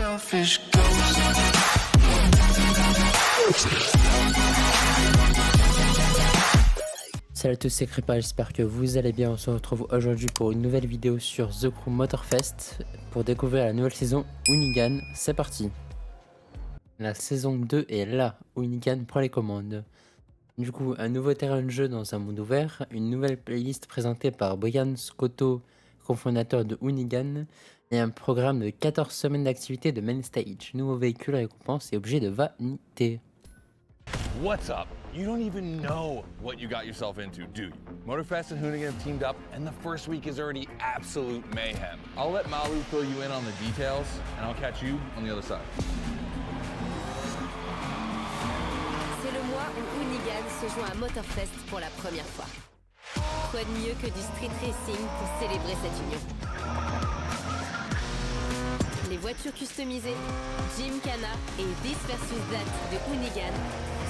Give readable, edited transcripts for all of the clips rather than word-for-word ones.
selfish ghost. Salut à tous, c'est Crepa, j'espère que vous allez bien. On se retrouve aujourd'hui pour une nouvelle vidéo sur The Crew Motorfest pour découvrir la nouvelle saison Hoonigan. C'est parti. La saison 2 est là, Hoonigan prend les commandes. Du coup, un nouveau terrain de jeu dans un monde ouvert, une nouvelle playlist présentée par Brian Scotto, cofondateur de Hoonigan, et un programme de 14 semaines d'activité de main stage, nouveaux véhicules, récompenses et objets de vanité. What's up? You don't even know what you got yourself into, do you? Motorfest and Hoonigan have teamed up, and the first week is already absolute mayhem. I'll let Malu fill you in on the details, and I'll catch you on the other side. C'est le mois où Hoonigan se joint à Motorfest pour la première fois. Quoi de mieux que du street racing pour célébrer cette union? Les voitures customisées, Gymkhana et This versus That de Hoonigan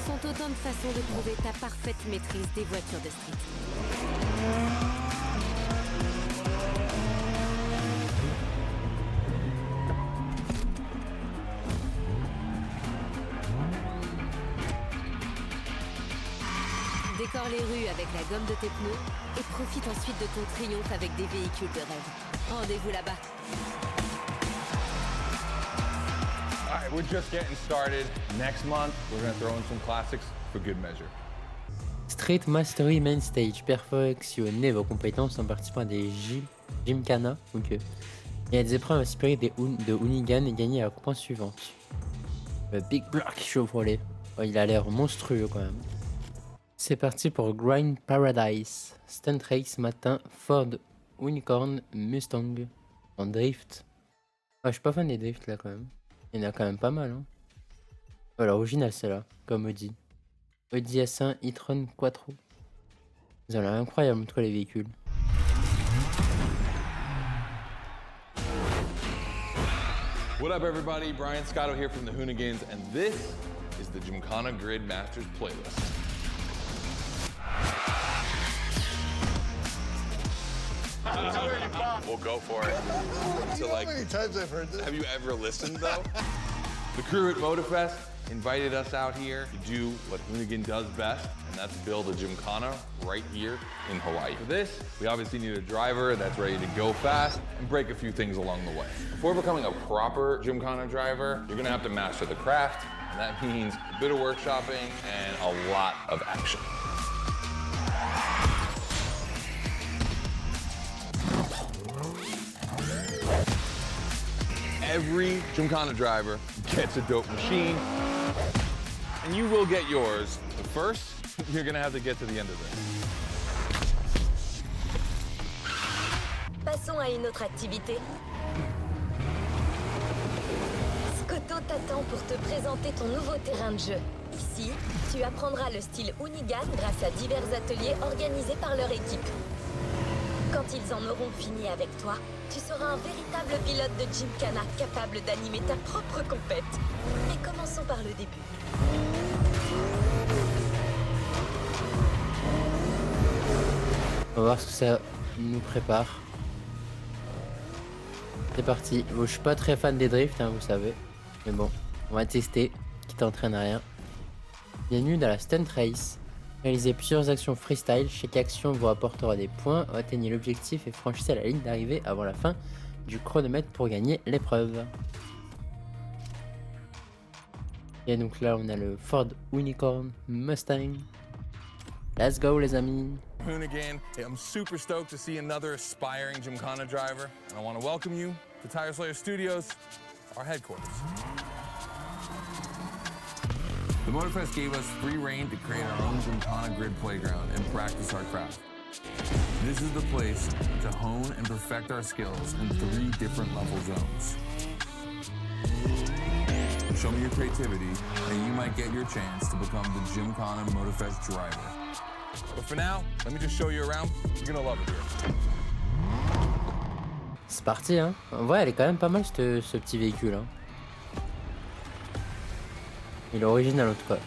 sont autant de façons de prouver ta parfaite maîtrise des voitures de street. Décore les rues avec la gomme de tes pneus et profite ensuite de ton triomphe avec des véhicules de rêve. Rendez-vous là-bas. All right, we're just getting started. Next month, we're gonna throw in some classics for good measure. Street Mastery Main Stage, perfectionnez vos compétences en participant à des Gymkhana. Ok. Il y a des épreuves inspirées de Hoonigan et gagner la récompense suivante. Le Big Block Chevrolet. Oh, il a l'air monstrueux quand même. C'est parti pour Grind Paradise. Stunt Race matin, Ford Unicorn Mustang en drift. Ah, je suis pas fan des drifts là quand même. Il y en a quand même pas mal. Hein. Oh, l'original c'est là, comme Audi. Audi S1 e-tron Quattro. Ils ont l'air incroyables en tout cas les véhicules. What up, everybody? Brian Scotto here from the Hoonigans, and this is the Gymkhana Grid Masters playlist. We'll go for it. You know how many times I've heard this? Have you ever listened though? The crew at Motorfest invited us out here to do what Hoonigan does best, and that's build a Gymkhana right here in Hawaii. For this, we obviously need a driver that's ready to go fast and break a few things along the way. Before becoming a proper Gymkhana driver, you're gonna have to master the craft, and that means a bit of workshopping and a lot of action. Every Gymkhana driver gets a dope machine, and you will get yours. But first, you're gonna have to get to the end of this. Passons à une autre activité. Scotto t'attend pour te présenter ton nouveau terrain de jeu. Ici, tu apprendras le style Hoonigan grâce à divers ateliers organisés par leur équipe. Quand ils en auront fini avec toi, tu seras un véritable pilote de Gymkhana capable d'animer ta propre compète. Mais commençons par le début. On va voir ce que ça nous prépare. C'est parti. Bon, je suis pas très fan des drifts, hein, vous savez. Mais bon, on va tester, qui t'entraîne à rien. Bienvenue dans la Stunt Race. Réalisez plusieurs actions freestyle, chaque action vous apportera des points, atteignez l'objectif et franchissez la ligne d'arrivée avant la fin du chronomètre pour gagner l'épreuve. Et donc là on a le Ford Unicorn Mustang. Let's go les amis. Hoonigan, hey, I'm super stoked to see another aspiring Gymkhana driver, and I want to welcome you to Tire Slayer Studios, our headquarters. The Motorfest gave us free reign to create our own Gymkhana grid playground and practice our craft. This is the place to hone and perfect our skills in 3 different level zones. Show me your creativity, and you might get your chance to become the Gymkhana Motorfest driver. But for now, let me just show you around. You're gonna love it here. C'est parti hein. En vrai elle est quand même pas mal ce petit véhicule hein. Il est original en tout cas.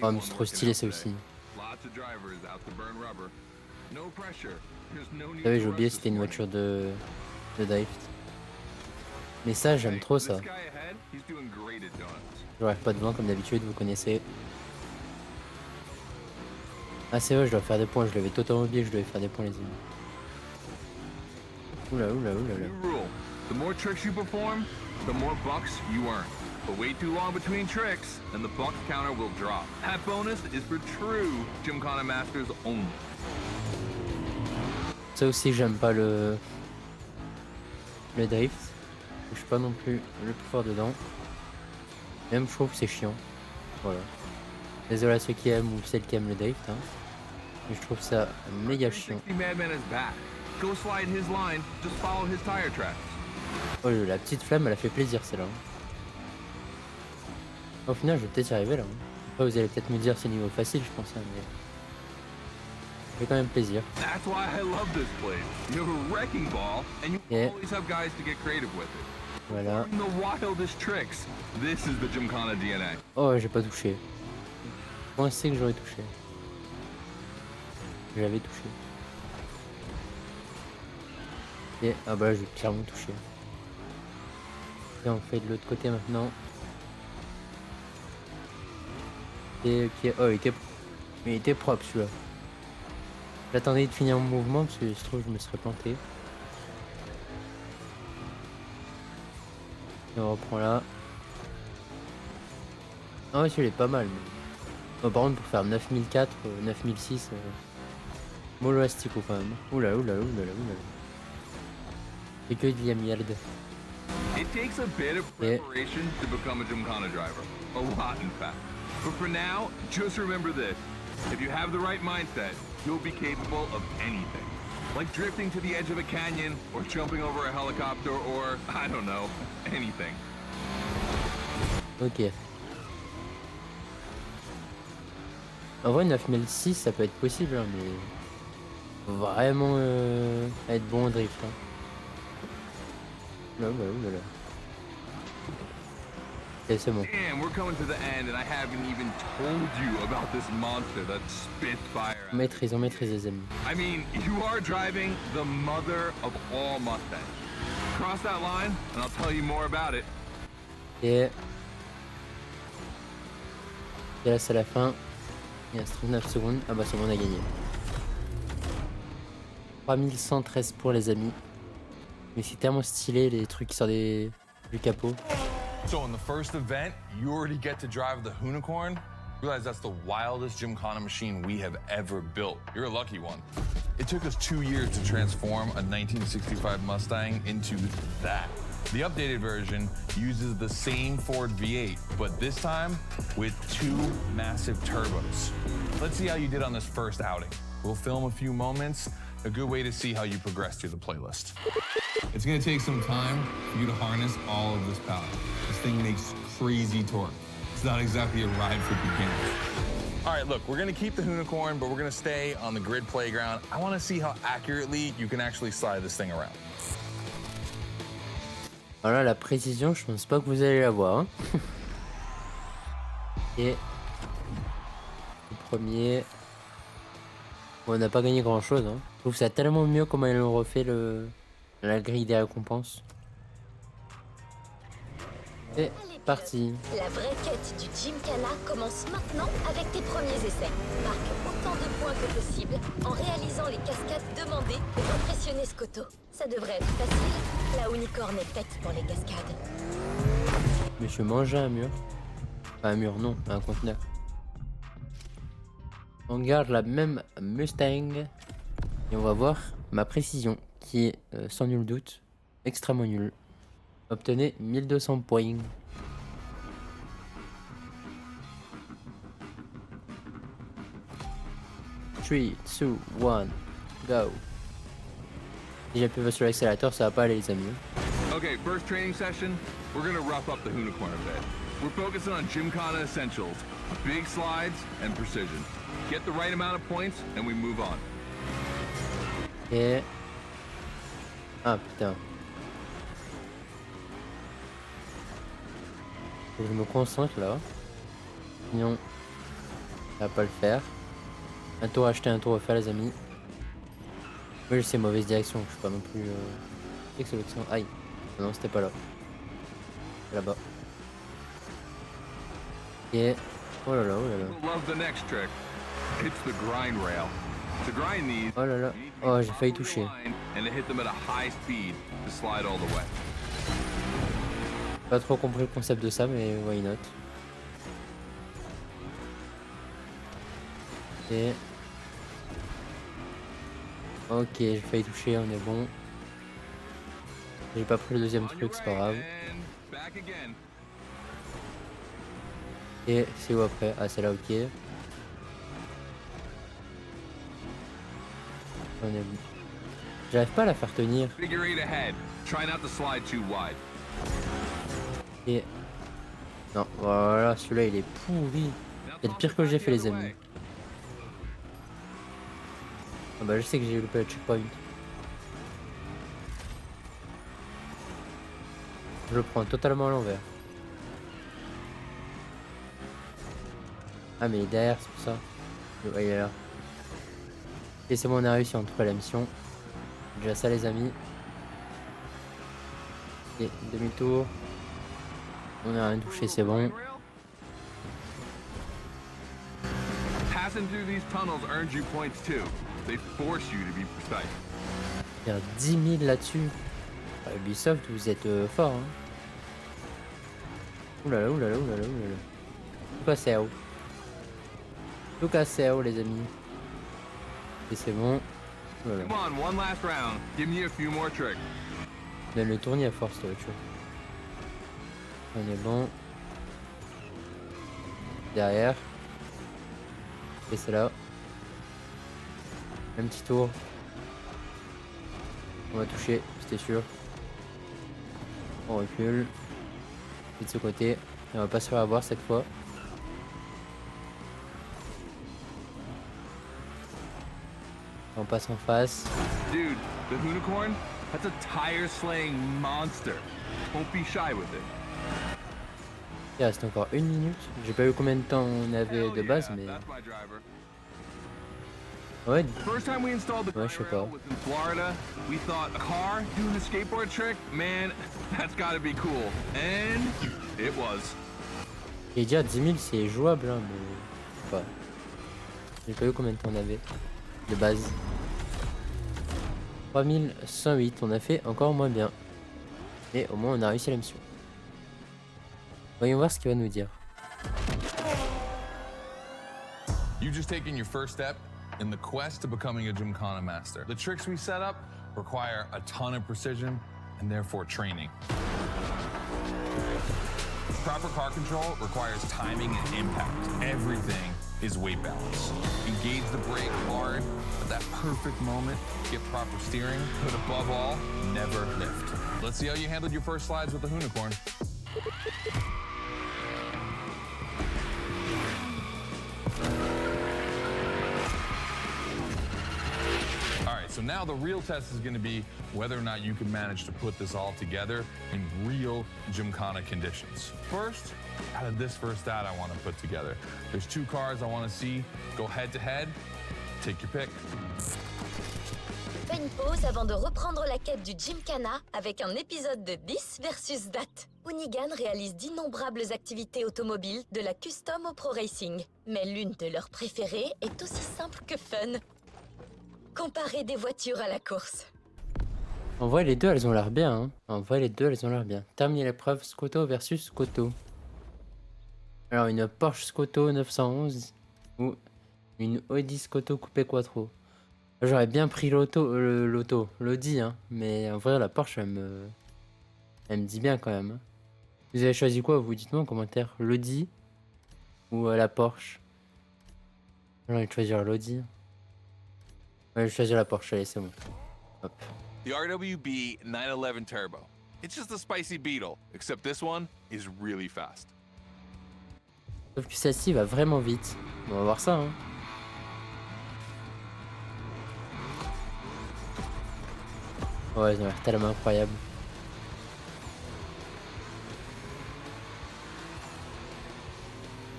Oh mais c'est trop stylé ça aussi. Vous savez j'ai oublié c'était une voiture de drift. Mais ça, j'aime trop ça. This guy ahead, he's doing great at donuts. J'aurais pas de vent comme d'habitude, vous connaissez. Ah c'est vrai, je dois faire des points, je l'avais totalement oublié, je devais faire des points les amis. Oula oula oula oula. New rule. The more tricks you perform, the more bucks you earn. But wait too long between tricks, and the buck counter will drop. That bonus is for true Gymkhana Masters only. Ça aussi j'aime pas le drift. Je suis pas non plus le plus fort dedans. Même je trouve que c'est chiant. Voilà. Désolé à ceux qui aiment ou celles qui aiment le drift. Hein. Mais je trouve ça méga chiant. 360 Madman is back. Go slide his line, just follow his tire tracks. Oh la petite flamme elle a fait plaisir celle-là. Au final je vais peut-être y arriver là. Après vous allez peut-être me dire c'est niveau facile je pense. Hein, mais... ça fait quand même plaisir. That's why I love this place. You have a wrecking ball, and you Yeah. always have guys to get creative with it. Voilà. The wildest tricks. This is the Gymkhana DNA. Oh j'ai pas touché. Je pensais que j'aurais touché. J'avais touché. Et ah bah là j'ai clairement touché. Et on fait de l'autre côté maintenant. Et ok, oh il était propre celui-là. J'attendais de finir mon mouvement parce que je trouve que je me serais planté. Et on reprend là. Ah ouais celui-là est pas mal. Mais... oh, par contre pour faire 9004, 9006, mollo astico quand même. Oula oula oula oula oula. C'est que de la merde. It takes a bit of preparation to become a Gymkhana driver. A lot, in fact. But for now, just remember this. If you have the right mindset, you'll be capable of anything. Like drifting to the edge of a canyon, or jumping over a helicopter, or, I don't know, anything. Ok. En vrai 9006 ça peut être possible hein, mais faut vraiment être bon au drift. Hein. Là, là, là, là. Ok c'est bon. And we're coming to the end, and I haven't even told you about this monster that spits fire. On maîtrise les amis. I mean, you are driving the mother of all Mustangs. Cross that line, and I'll tell you more about it. Et là c'est la fin. Il reste 39 secondes. Ah bah c'est bon on a gagné. 3113 pour les amis. Mais c'est tellement stylé les trucs qui sortent du capot. So in the first event, you already get to drive the Hoonigan. Realize that's the wildest Gymkhana machine we have ever built. You're a lucky one. It took us 2 years to transform a 1965 Mustang into that. The updated version uses the same Ford V8, but this time with 2 massive turbos. Let's see how you did on this first outing. We'll film a few moments, a good way to see how you progress through the playlist. It's gonna take some time for you to harness all of this power. This thing makes crazy torque. It's not exactly a ride for beginners. All right, look, we're gonna keep the Hoonigan, but we're gonna stay on the grid playground. I wanna see how accurately you can actually slide this thing around. Voilà la précision, je pense pas que vous allez la voir. Hein. Et le premier, bon, on n'a pas gagné grand chose. Hein. Je trouve ça tellement mieux comment ils ont refait la grille des récompenses. Et parti. La vraie quête du Gymkhana commence maintenant avec tes premiers essais. Marque autant de points que possible en réalisant les cascades demandées pour impressionner Scotto. Ça devrait être facile, la unicorne est faite pour les cascades. Mais je mangeais un mur. Enfin, un mur, non, un conteneur. On garde la même Mustang et on va voir ma précision qui est sans nul doute extrêmement nulle. Obtenez 1200 points. Three, 2, 1, go. Si j'appuie sur l'accélérateur, ça va pas aller les amis. Okay, first training session, we're gonna rough up the Hoonigan a bit. We're focusing on Gymkhana essentials, big slides and precision. Get the right amount of points and we move on. Et... ah putain. Faut que je me concentre là. Sinon, ça va pas le faire. Un tour acheté, un tour offert les amis. Oui je sais, mauvaise direction, je suis pas non plus... c'est que c'est l'autre sens. Aïe, non c'était pas là. Là-bas. Et... Oh là là, oh là là. Love the next trick. It's the grind rail. To grind these, Oh là là. Oh, j'ai failli toucher. and to hit them at a high speed to slide all the way. Pas trop compris le concept de ça, mais why not. Et... Ok, j'ai failli toucher, on est bon. J'ai pas pris le deuxième truc, c'est pas grave. Et c'est où après? Ah, c'est là, ok. On est bon. J'arrive pas à la faire tenir. Et... Non, voilà, celui-là il est pourri. C'est le pire que j'ai fait, les amis. Ah bah je sais que j'ai loupé le checkpoint. Je le prends totalement à l'envers. Ah mais il est derrière, c'est pour ça. Ouais, il est là. Et c'est bon, on a réussi, on trouve la mission. Déjà ça les amis. Et demi-tour. On a rien touché, c'est bon. Faire 10 000 là-dessus. Ubisoft, vous êtes fort. Hein. Oulala, oulala, oulala, oulala. Tout cassé haut. Tout cassé haut, les amis. Et c'est bon. Oulala. Donne le tournis à force, toi, tu vois. On est bon. Derrière. Et c'est là. Un petit tour. On va toucher, c'était sûr. On recule. Et de ce côté. Et on va pas se faire avoir cette fois. On passe en face. Dude, the Hoonigan, that's a tire slaying monster. Don't be shy with it. Il reste encore 1 minute. J'ai pas vu combien de temps on avait de base, mais... Ouais, je sais pas. Florida, we thought a car doing a skateboard trick, man, that's gotta be cool. And it was. J'ai dit à 10 000 c'est jouable, hein, mais... Je sais pas. J'ai pas vu combien de temps on avait de base. 3108, on a fait encore moins bien. Mais au moins on a réussi la mission. Voyons voir ce qu'il va nous dire. You just taken your first step in the quest to becoming a Gymkhana master. The tricks we set up require a ton of precision and therefore training. Proper car control requires timing and impact. Everything is weight balance. Engage the brake hard at that perfect moment, get proper steering, but above all, never lift. Let's see how you handled your first slides with the Hoonigan. So now the real test is going to be whether or not you can manage to put this all together in real Gymkhana conditions. First, out of this first stat I want to put together, there's 2 cars I want to see go head to head. Take your pick. Fais une pause avant de reprendre la quête du Gymkhana avec un épisode de 10 versus date. Hoonigan réalise d'innombrables activités automobiles, de la custom au pro racing. Mais l'une de leurs préférées est aussi simple que fun. Comparer des voitures à la course. En vrai, les deux, elles ont l'air bien. Hein. En vrai, les deux, elles ont l'air bien. Terminer l'épreuve Scoto versus Scoto. Alors, une Porsche Scoto 911 ou une Audi Scoto Coupé Quattro. J'aurais bien pris l'Audi, hein. Mais en vrai, la Porsche, elle me dit bien quand même. Hein. Vous avez choisi quoi, vous? Dites-moi en commentaire. L'Audi ou la Porsche? J'ai envie de choisir l'Audi. Ouais, je choisis la Porsche, allez, c'est bon. Hop. The RWB 911 Turbo. It's just a spicy Beetle, except this one is really fast. Sauf que celle-ci va vraiment vite. On va voir ça, hein. Ouais, ça a l'air tellement incroyable.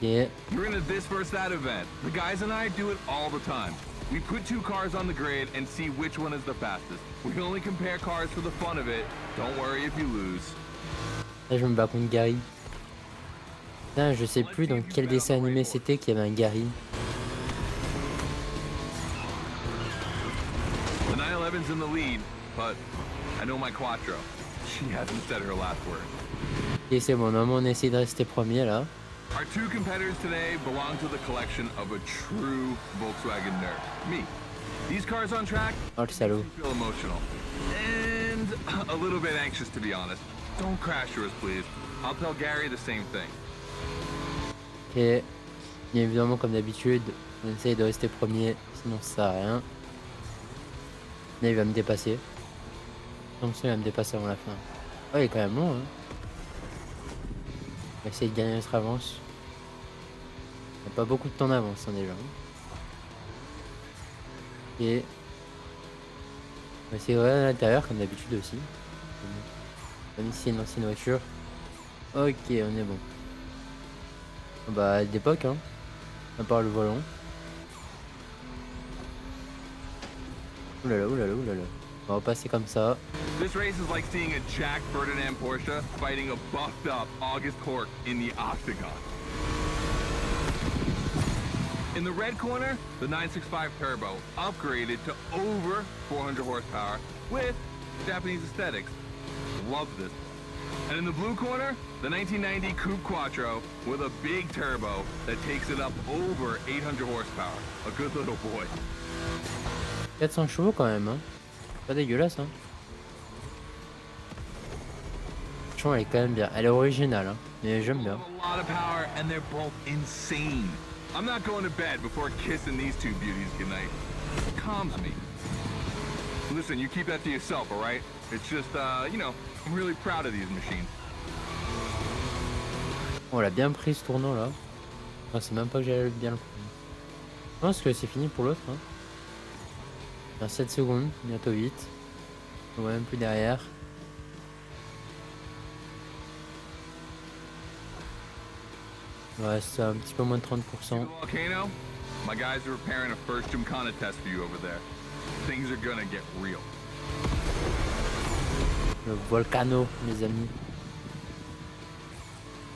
Yeah. You're into this first that event. The guys and I do it all the time. We put 2 cars on the grid and see which one is the fastest. We only compare cars for the fun of it. Don't worry if you lose. Là, je me bats contre Gary. Putain, je sais plus dans quel dessin animé c'était qu'il y avait un Gary. The 911's in the lead, but I know my Quattro. She hasn't said her last word. Et c'est bon, normalement on essaie de rester premier là. Our two competitors today belong to the collection of a true Volkswagen nerd. Me. These cars on track Oh le salaud. feel emotional. And a little bit anxious, to be honest. Don't crash yours, please. I'll tell Gary the same thing. Ok. Et évidemment comme d'habitude, on essaye de rester premier, sinon ça sert à rien. Là il va me dépasser. Attention, il va me dépasser avant la fin. Oh il est quand même long hein. On va essayer de gagner notre avance. Il n'y a pas beaucoup de temps d'avance hein, déjà. Et on va essayer de regarder à l'intérieur comme d'habitude aussi. Comme ici une ancienne voiture. Ok, on est bon. Bah d'époque hein. À part le volant. Oulala, oulala, oulala. On va passer comme ça. This race is like seeing a Jack Ferdinand Porsche fighting a buffed up August Hork in the octagon. In the red corner, the 965 Turbo, upgraded to over 400 horsepower with Japanese aesthetics. Love this. And in the blue corner, the 1990 Coupe Quattro with a big turbo that takes it up over 800 horsepower. A good little boy. 400 chevaux quand même hein. Pas dégueulasse hein. Franchement elle est quand même bien. Elle est originale hein. Mais j'aime bien. A lot of power and they're both insane. I'm not going to bed before kissing these two beauties goodnight. It calms me. Listen, you keep that to yourself, all right? It's just, you know, I'm really proud of these machines. On l'a bien pris ce tournant là. Je pensais même pas que j'allais bien le prendre. Je pense que c'est fini pour l'autre hein. Dans 7 secondes, bientôt 8. On voit même plus derrière. Ouais, c'est un petit peu moins de 30%. Volcano, my guys are preparing a first Gymkhana test for you over there. Things are gonna get real. Le volcano, mes amis.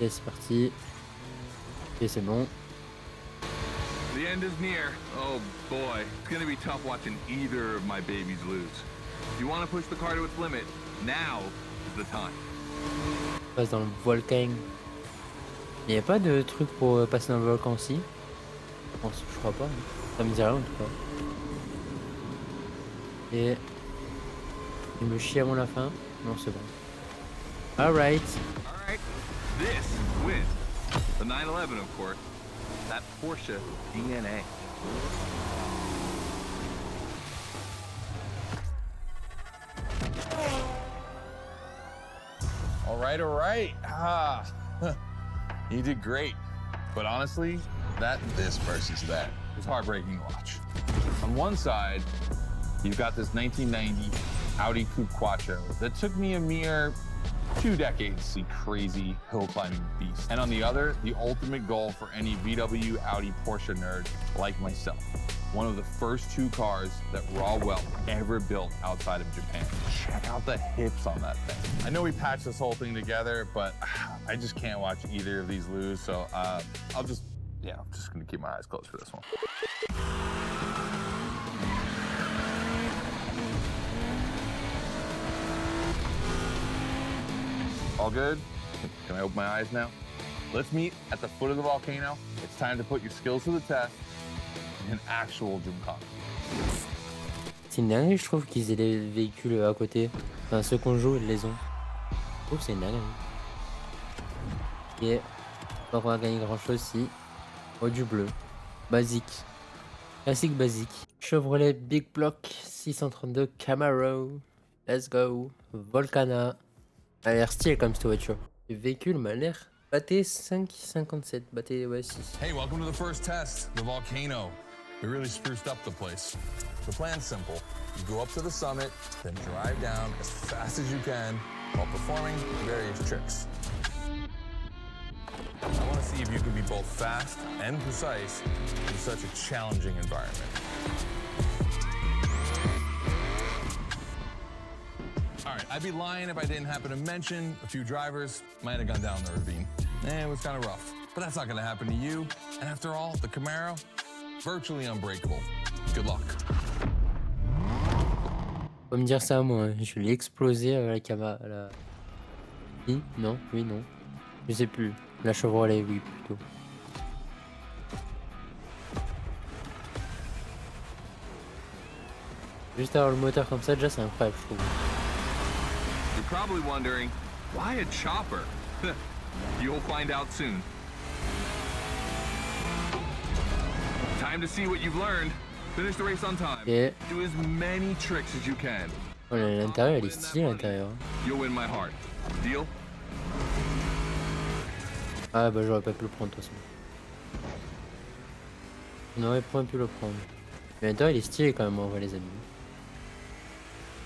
Et c'est parti. Et c'est bon. The end is near. Oh boy, it's gonna be tough watching either of my babies lose. If you want to push the car to its limit, now is the time. On passe dans le volcan. Il n'y a pas de truc pour passer dans le volcan aussi. Je crois pas. Ça me dit rien en tout cas. Et il me chie avant la fin. Non, c'est bon. Alright. Alright, this wins. The 911, of course. That Porsche DNA. All right. You did great. But honestly, this versus that was heartbreaking to watch. On one side, you've got this 1990 Audi Coupe Quattro that took me a mere 2 decades to see crazy hill climbing beast. And on the other, the ultimate goal for any VW, Audi, Porsche nerd like myself. One of the first 2 cars that Rawell ever built outside of Japan. Check out the hips on that thing. I know we patched this whole thing together, but I just can't watch either of these lose. So I'm just gonna keep my eyes closed for this one. All good? Can I open my eyes now? Let's meet at the foot of the volcano. It's time to put your skills to the test in an actual Gymkhana. C'est une dinguerie, je trouve qu'ils aient les véhicules à côté. Enfin, ceux qu'on joue, ils les ont. Je trouve que c'est une dinguerie. Ok. Pas qu'on va gagner grand chose si. Oh, du bleu. Basique. Classique basique. Chevrolet Big Block 632 Camaro. Let's go. Volcana. Elle a l'air stylée comme cette voiture. Le véhicule m'a l'air batté 5,57. Batté, ouais, 6. Hey, welcome to the first test, the volcano. We really spruced up the place. The plan's simple. You go up to the summit, then drive down as fast as you can while performing various tricks. I want to see if you can be both fast and precise in such a challenging environment. All right, I I'd be lying if I didn't happen to mention a few drivers might have gone down the ravine. It was kind of rough, but that's not going to happen to you. And after all, the Camaro, virtually unbreakable. Good luck. Faut me dire ça moi, je l'ai explosé la caméra. Oui, non, oui, non. Je sais plus. La Chevrolet, oui, plutôt. Juste avoir le moteur comme ça, déjà c'est incroyable, je trouve. You're probably wondering, why a chopper? You'll find out soon. Time to see what you've learned. Finish the race on time. Et Do as many tricks as you can. oh, l'intérieur, il est stylé l'intérieur. You'll win my heart. Deal? Ah bah j'aurais pas pu le prendre de toute façon. On aurait pas pu le prendre. Mais l'intérieur il est stylé quand même en vrai les amis.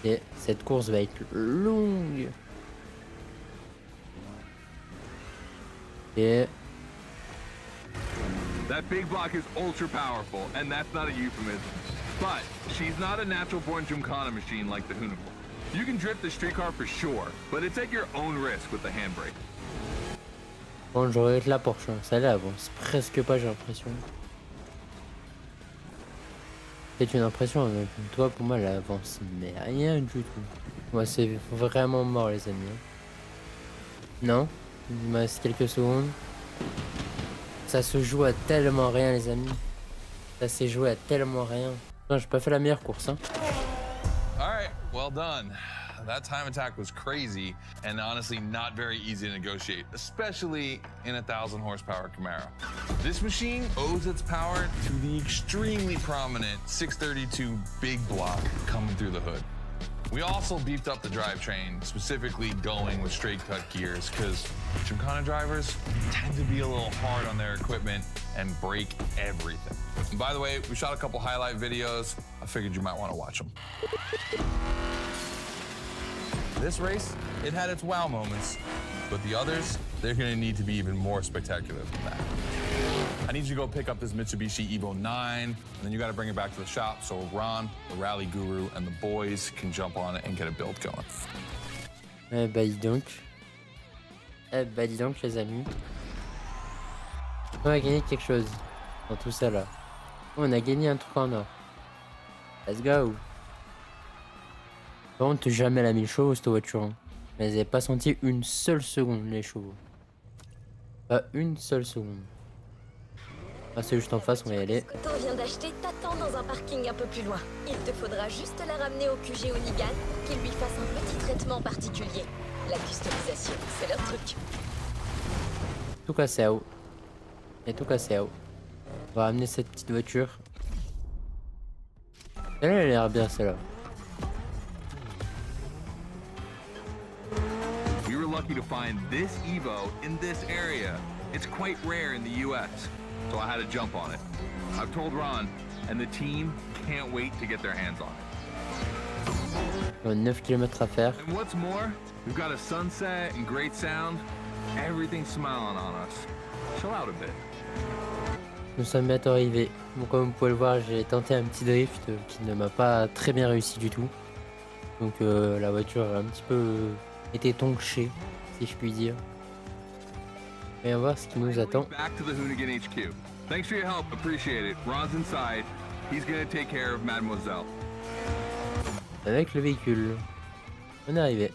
Et cette course va être longue. Et That big block is ultra powerful, and that's not a euphemism. But she's not a natural born Gymkhana machine like the Hoonigan. You can drift the street car for sure, but it's at your own risk with the handbrake. bon j'aurais être la Porsche, hein. Ça là avance presque pas j'ai l'impression. C'est une impression, mais toi pour moi elle avance mais rien du tout. Moi c'est vraiment mort les amis. Non, il me reste quelques secondes. Ça se joue à tellement rien les amis. Ça s'est joué à tellement rien. Non, j'ai pas fait la meilleure course hein. All right, well done. That time attack was crazy and honestly not very easy to negotiate, especially in a 1,000 horsepower Camaro. This machine owes its power to the extremely prominent 632 big block coming through the hood. We also beefed up the drivetrain, specifically going with straight cut gears, because Gymkhana drivers tend to be a little hard on their equipment and break everything. And by the way, we shot a couple highlight videos. I figured you might want to watch them. This race, it had its wow moments, but the others, they're gonna need to be even more spectacular than that. I need you to go pick up this Mitsubishi Evo 9, and then you gotta bring it back to the shop so Ron, the rally guru, and the boys can jump on it and get a build going. Eh bah dis donc. Eh bah dis donc les amis. On a gagné quelque chose dans tout ça là. On a gagné un truc en or. Let's go. Par contre jamais elle a mis le chevaux cette voiture. Hein. Mais elle n'avait pas senti une seule seconde les chevaux. Pas une seule seconde. Ah c'est juste en face, on va y aller. Ce que tu viens d'acheter t'attend dans un parking un peu plus loin. Il te faudra juste la ramener au QG Hoonigan pour qu'il lui fasse un petit traitement particulier. La customisation, c'est leur truc. Tout cassé à haut. Et tout cassé à haut. On va ramener cette petite voiture. Celle-là elle a l'air bien celle-là. We were lucky to find this Evo in this area. It's quite rare in the US, so I had to jump on it. I've told Ron, and the team can't wait to get their hands on it. On a 9 km à faire. And what's more, we've got a sunset and great sound. Everything's smiling on us. Chill out a bit. Nous sommes bientôt arrivés. Bon, comme vous pouvez le voir, j'ai tenté un petit drift qui ne m'a pas très bien réussi du tout. Donc la voiture a un petit peu été tonchée, si je puis dire. Et on va voir ce qui nous attend. Back to the Hoonigan HQ. Thanks for your help, appreciate it. Ron's inside. He's gonna take care of Mademoiselle. Avec le véhicule. On est arrivé.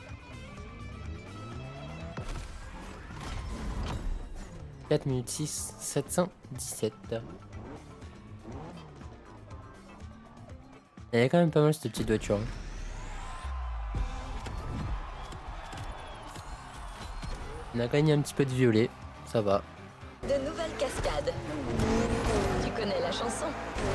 4 minutes 6, 717. Elle est quand même pas mal cette petite voiture. On a gagné un petit peu de violet, ça va. De nouvelles cascades. Tu connais la chanson.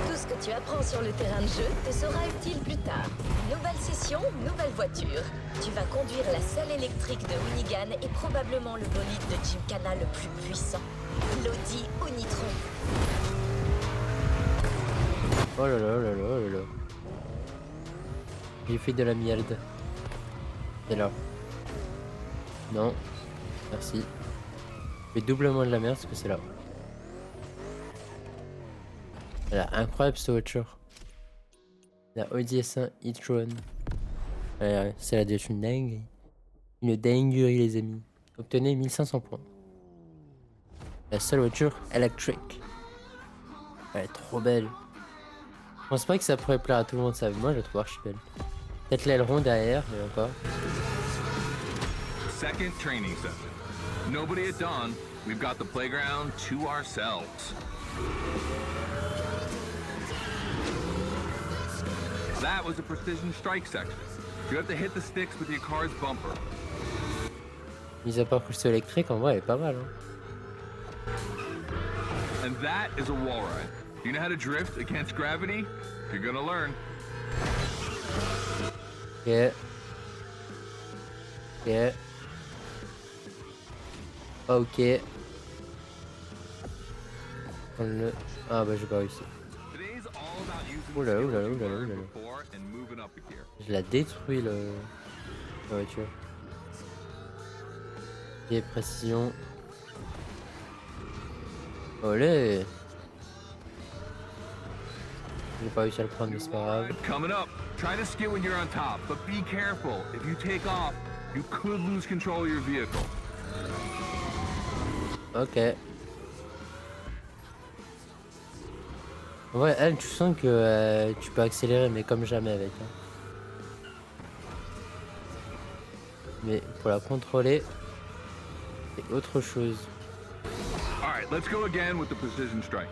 Tout ce que tu apprends sur le terrain de jeu te sera utile plus tard. Nouvelle session, nouvelle voiture. Tu vas conduire la seule électrique de Hoonigan et probablement le bolide de Gymkhana le plus puissant. L'Audi Unitron. Oh là là là là là là. J'ai fait de la merde. C'est là. Non. Merci. Je fais doublement de la merde parce que c'est là. Elle a incroyable cette voiture. La Audi S1 e-tron. C'est la de une dingue. Une dinguerie les amis. Obtenez 1500 points. La seule voiture électrique. Elle est trop belle. Je pense pas que ça pourrait plaire à tout le monde ça. Moi je la trouve archi belle. Peut-être l'aileron derrière, mais encore. Second training session. Nobody at dawn. We've got the playground to ourselves. That was a precision strike section. You have to hit the sticks with your car's bumper. Mis à part que c'est électrique, en vrai elle est pas mal. Hein. And that is a wall ride. You know how to drift against gravity? You're gonna learn. Ok. Ok. Ok. Le... Ah bah j'ai pas réussi. Oula oula oula oula. Je la détruis la voiture. Et précision. Olé. J'ai pas réussi à le prendre mais c'est pas grave. Coming up, try to skid when you're on top, but be careful. If you take off, you could lose control of your vehicle. Ok. Ouais, elle, tu sens que tu peux accélérer, mais comme jamais avec. Hein. Mais pour la contrôler, c'est autre chose. Alright, let's go again with the precision strike.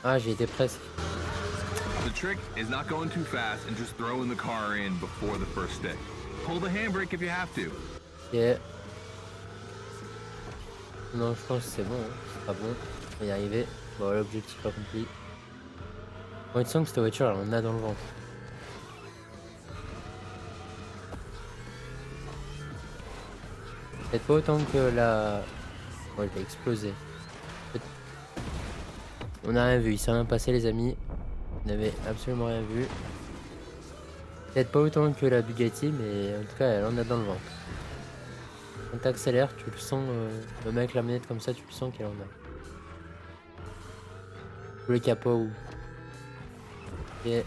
Ah, j'ai été presque. The trick is not going too fast and just throwing the car in before the first stick. Pull the handbrake if you have to. Ok. Non, je pense que c'est bon, hein. C'est pas bon. On va y arriver. Bon, l'objectif accompli. Bon, tu sens que cette voiture, elle en a dans le ventre. Peut-être pas autant que la... Bon, elle va exploser. On n'a rien vu, il s'est rien passé les amis. On n'avait absolument rien vu. Peut-être pas autant que la Bugatti, mais en tout cas, elle en a dans le ventre. Quand t'accélères, tu le sens, même avec la manette comme ça, tu le sens qu'elle en a. Le capot. Ok.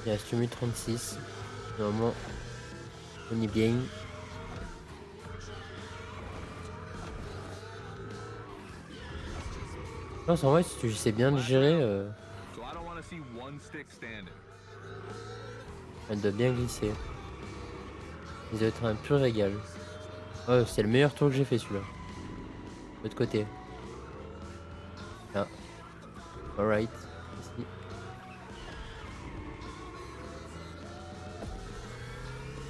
Il reste 1036. Normalement, on est bien. Non, en vrai, si tu sais bien le gérer, elle doit bien glisser. Il doit être un pur régal. Oh, c'est le meilleur tour que j'ai fait celui-là. De l'autre côté. Ah. Alright. Ici.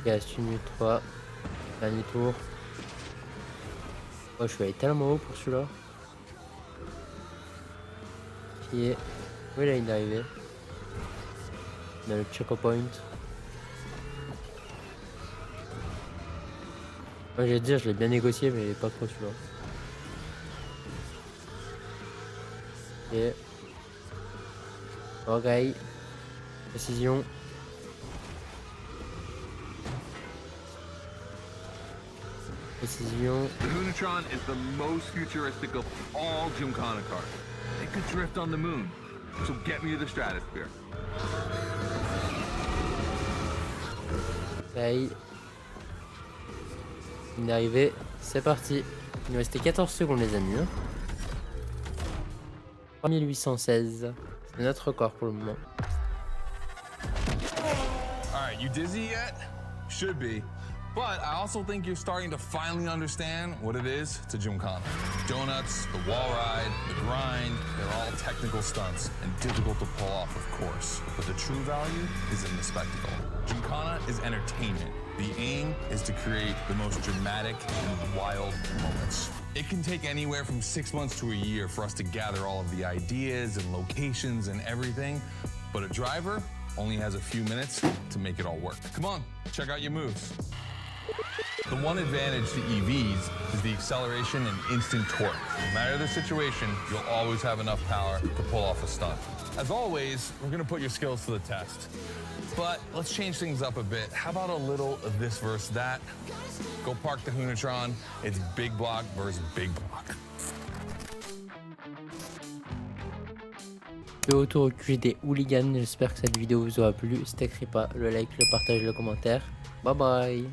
Il reste 1 minute 3. Dernier tour. Oh, je suis allé tellement haut pour celui-là. Qui est... Où est la ligne d'arrivée? Dans le checkpoint. Moi j'ai dire je l'ai bien négocié mais pas trop celui-là. Ok. Ok. Précision. Précision. The Hoonatron is the most futuristic of all Gymkhana cars. It could drift on the moon. So get me to the stratosphere. Ok. Une arrivée, c'est parti. Il nous restait 14 secondes les amis. 3816. C'est notre record pour le moment. Alright, you dizzy yet? Should be. But I also think you're starting to finally understand what it is to Gymkhana. Donuts, the wall ride, the grind, they're all technical stunts and difficult to pull off, of course. But the true value is in the spectacle. Gymkhana is entertainment. The aim is to create the most dramatic and wild moments. It can take anywhere from 6 months to a year for us to gather all of the ideas and locations and everything, but a driver only has a few minutes to make it all work. Come on, check out your moves. The one advantage to EVs is the acceleration and instant torque. No matter the situation, you'll always have enough power to pull off a stunt. As always, we're gonna put your skills to the test. But let's change things up a bit. How about a little of this versus that? Go park the Hoonatron. It's big block versus big block. Le retour au QG des Hooligans. J'espère que cette vidéo vous aura plu. Si t'écris pas, le like, le partage, le commentaire. Bye bye.